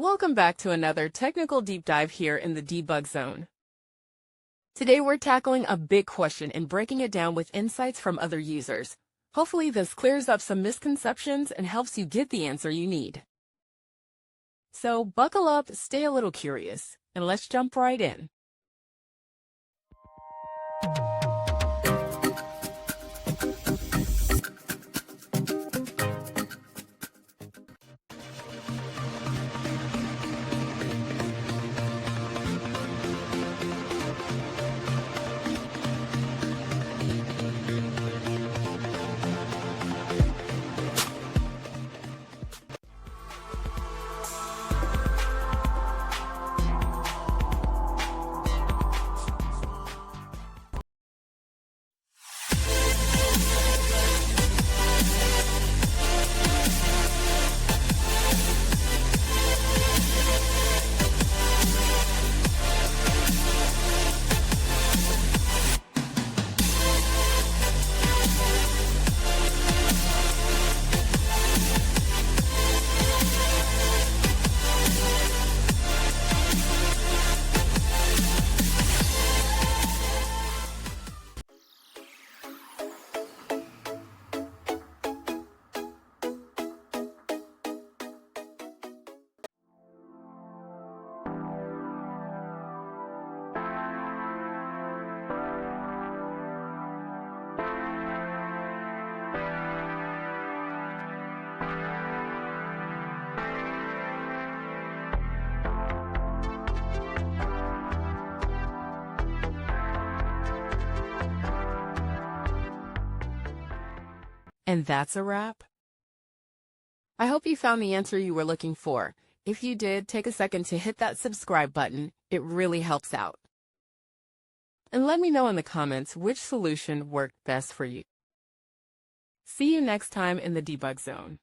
Welcome back to another technical deep dive here in the debug zone. Today we're tackling a big question and breaking it down with insights from other users. Hopefully this clears up some misconceptions and helps you get the answer you need. So buckle up, stay a little curious, and let's jump right in. And that's a wrap. I hope you found the answer you were looking for. If you did, take a second to hit that subscribe button. It really helps out. And let me know in the comments which solution worked best for you. See you next time in the debug zone.